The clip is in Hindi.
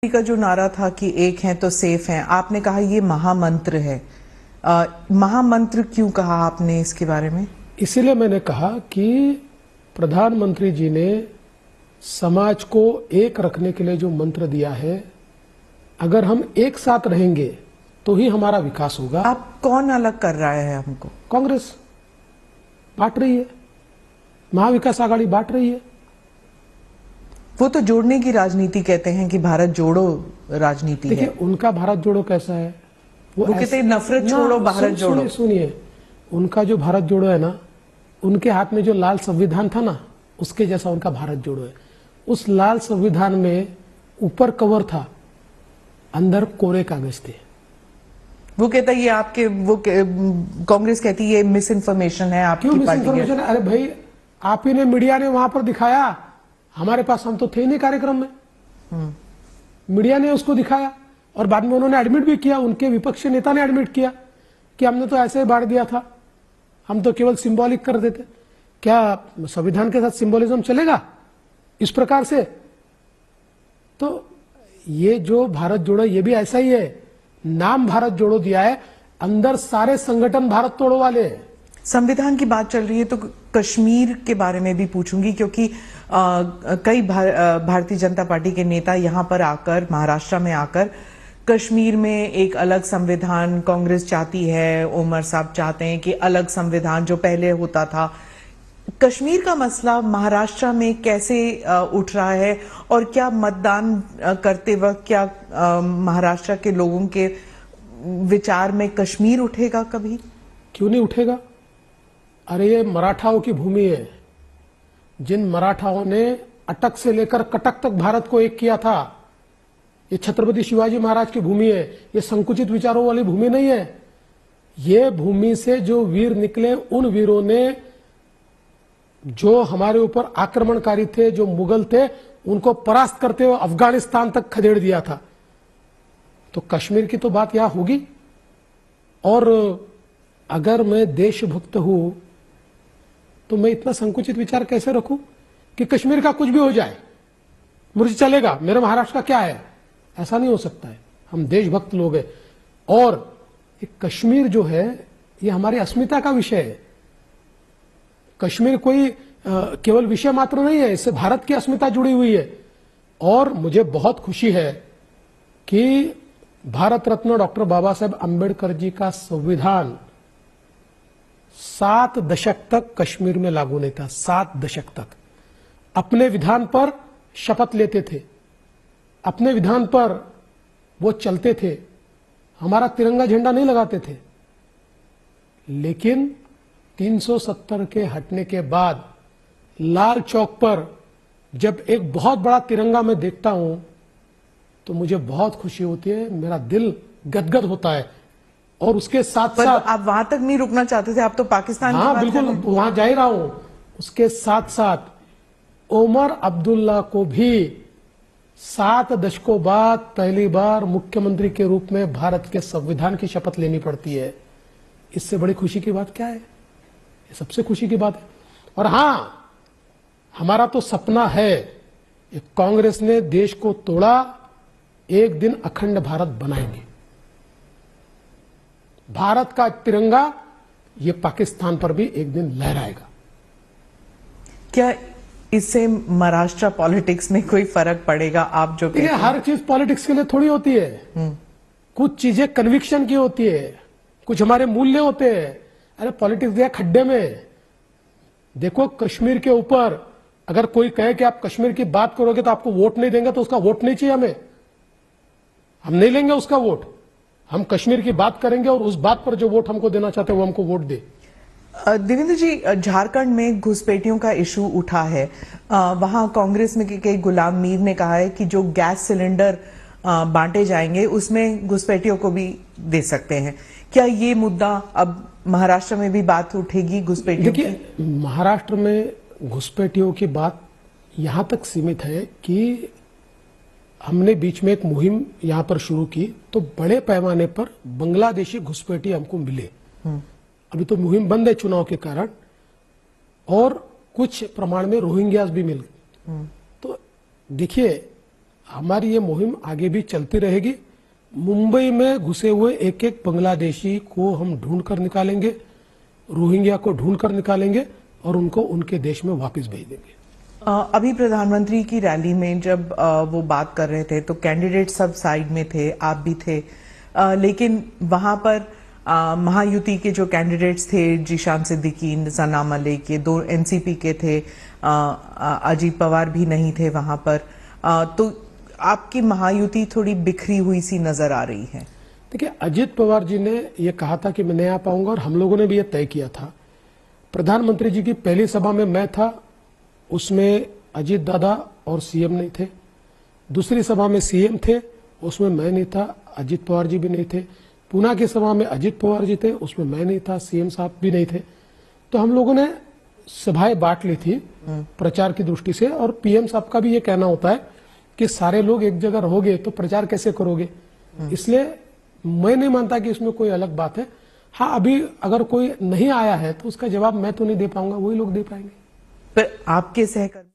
का जो नारा था कि एक हैं तो सेफ हैं, आपने कहा ये महामंत्र है। महामंत्र क्यों कहा आपने इसके बारे में? इसीलिए मैंने कहा कि प्रधानमंत्री जी ने समाज को एक रखने के लिए जो मंत्र दिया है, अगर हम एक साथ रहेंगे तो ही हमारा विकास होगा। आप कौन अलग कर रहा है हमको? कांग्रेस बांट रही है, महाविकास आघाड़ी बांट रही है। वो तो जोड़ने की राजनीति कहते हैं कि भारत जोड़ो राजनीति है। देखिए, उनका भारत जोड़ो कैसा है, वो कहते हैं नफरत छोड़ो भारत जोड़ो। सुनिए, उनका जो भारत जोड़ो है ना, उनके हाथ में जो लाल संविधान था ना, उसके जैसा उनका भारत जोड़ो है। उस लाल संविधान में ऊपर कवर था, अंदर कोरे कागज थे। वो कहता है ये आपके कांग्रेस कहती है ये मिस इन्फॉर्मेशन है आपकी क्यों पार्टी मिस? अरे भाई, आप ही ने, मीडिया ने वहां पर दिखाया, हमारे पास हम तो थे नहीं कार्यक्रम में। मीडिया ने उसको दिखाया और बाद में उन्होंने एडमिट भी किया, उनके विपक्षी नेता ने एडमिट किया कि हमने तो ऐसे ही बांट दिया था, हम तो केवल सिंबॉलिक कर देते। क्या संविधान के साथ सिंबोलिज्म चलेगा इस प्रकार से? तो ये जो भारत जोड़ो, ये भी ऐसा ही है। नाम भारत जोड़ो दिया है, अंदर सारे संगठन भारत तोड़ो वाले हैं। संविधान की बात चल रही है तो कश्मीर के बारे में भी पूछूंगी, क्योंकि कई भारतीय जनता पार्टी के नेता यहां पर आकर, महाराष्ट्र में आकर, कश्मीर में एक अलग संविधान कांग्रेस चाहती है, ओमर साहब चाहते हैं कि अलग संविधान जो पहले होता था। कश्मीर का मसला महाराष्ट्र में कैसे उठ रहा है और क्या मतदान करते वक्त क्या महाराष्ट्र के लोगों के विचार में कश्मीर उठेगा कभी? क्यों नहीं उठेगा? अरे ये मराठाओं की भूमि है। जिन मराठाओं ने अटक से लेकर कटक तक भारत को एक किया था, ये छत्रपति शिवाजी महाराज की भूमि है। ये संकुचित विचारों वाली भूमि नहीं है। ये भूमि से जो वीर निकले, उन वीरों ने जो हमारे ऊपर आक्रमणकारी थे, जो मुगल थे, उनको परास्त करते हुए अफगानिस्तान तक खदेड़ दिया था। तो कश्मीर की तो बात यहां होगी। और अगर मैं देशभक्त हूं तो मैं इतना संकुचित विचार कैसे रखूं कि कश्मीर का कुछ भी हो जाए मुझे चलेगा, मेरे महाराष्ट्र का क्या है? ऐसा नहीं हो सकता है। हम देशभक्त लोग हैं और ये कश्मीर जो है, ये हमारी अस्मिता का विषय है। कश्मीर कोई केवल विषय मात्र नहीं है, इससे भारत की अस्मिता जुड़ी हुई है। और मुझे बहुत खुशी है कि भारत रत्न डॉक्टर बाबा साहेब अंबेडकर जी का संविधान 7 दशक तक कश्मीर में लागू नहीं था। 7 दशक तक अपने विधान पर शपथ लेते थे, अपने विधान पर वो चलते थे, हमारा तिरंगा झंडा नहीं लगाते थे। लेकिन 370 के हटने के बाद लाल चौक पर जब एक बहुत बड़ा तिरंगा मैं देखता हूं तो मुझे बहुत खुशी होती है, मेरा दिल गदगद होता है। और उसके साथ साथ आप वहां तक नहीं रुकना चाहते थे, आप तो पाकिस्तान की हाँ बात बिल्कुल वहां जा ही रहा हूं। उसके साथ साथ ओमर अब्दुल्ला को भी 7 दशकों बाद पहली बार मुख्यमंत्री के रूप में भारत के संविधान की शपथ लेनी पड़ती है। इससे बड़ी खुशी की बात क्या है? ये सबसे खुशी की बात है। और हां, हमारा तो सपना है, कांग्रेस ने देश को तोड़ा, एक दिन अखंड भारत बनाएंगे। भारत का तिरंगा ये पाकिस्तान पर भी एक दिन लहराएगा। क्या इससे महाराष्ट्र पॉलिटिक्स में कोई फर्क पड़ेगा? आप जो कहते हैं, हर चीज पॉलिटिक्स के लिए थोड़ी होती है। कुछ चीजें कन्विक्शन की होती है, कुछ हमारे मूल्य होते हैं। अरे पॉलिटिक्स गया खड्डे में। देखो, कश्मीर के ऊपर अगर कोई कहे कि आप कश्मीर की बात करोगे तो आपको वोट नहीं देंगे, तो उसका वोट नहीं चाहिए हमें। हम नहीं लेंगे उसका वोट। हम कश्मीर की बात करेंगे और उस बात पर जो वोट हमको देना चाहते हैं वो हमको वोट दे। देवेंद्र जी, झारखंड में घुसपैठियों का इशू उठा है। वहां कांग्रेस में के गुलाम मीर ने कहा है कि जो गैस सिलेंडर बांटे जाएंगे उसमें घुसपैठियों को भी दे सकते हैं। क्या ये मुद्दा अब महाराष्ट्र में भी बात उठेगी घुसपैठियों की? देखिए, महाराष्ट्र में घुसपैठियों की बात यहां तक सीमित है कि हमने बीच में एक मुहिम यहां पर शुरू की तो बड़े पैमाने पर बांग्लादेशी घुसपैठी हमको मिले। अभी तो मुहिम बंद है चुनाव के कारण, और कुछ प्रमाण में रोहिंग्यास भी मिल गए। तो देखिए, हमारी ये मुहिम आगे भी चलती रहेगी। मुंबई में घुसे हुए एक एक बांग्लादेशी को हम ढूंढ कर निकालेंगे, रोहिंग्या को ढूंढ कर निकालेंगे और उनको उनके देश में वापस भेज देंगे। अभी प्रधानमंत्री की रैली में जब वो बात कर रहे थे तो कैंडिडेट सब साइड में थे, आप भी थे, लेकिन वहां पर महायुति के जो कैंडिडेट्स थे, जीशान सिद्दीकी, सना मलिक, ये दो एनसीपी के थे, अजीत पवार भी नहीं थे वहां पर, तो आपकी महायुति थोड़ी बिखरी हुई सी नजर आ रही है। देखिए, अजीत पवार जी ने यह कहा था कि मैं नहीं आ पाऊंगा और हम लोगों ने भी यह तय किया था। प्रधानमंत्री जी की पहली सभा में मैं था, उसमें अजीत दादा और सीएम नहीं थे। दूसरी सभा में सीएम थे, उसमें मैं नहीं था, अजीत पवार जी भी नहीं थे। पूना की सभा में अजीत पवार जी थे, उसमें मैं नहीं था, सीएम साहब भी नहीं थे। तो हम लोगों ने सभाएं बांट ली थी प्रचार की दृष्टि से, और पीएम साहब का भी ये कहना होता है कि सारे लोग एक जगह रहोगे तो प्रचार कैसे करोगे। इसलिए मैं नहीं मानता कि इसमें कोई अलग बात है। हाँ, अभी अगर कोई नहीं आया है तो उसका जवाब मैं तो नहीं दे पाऊंगा, वही लोग दे पाएंगे। पर आपके सहकर्मी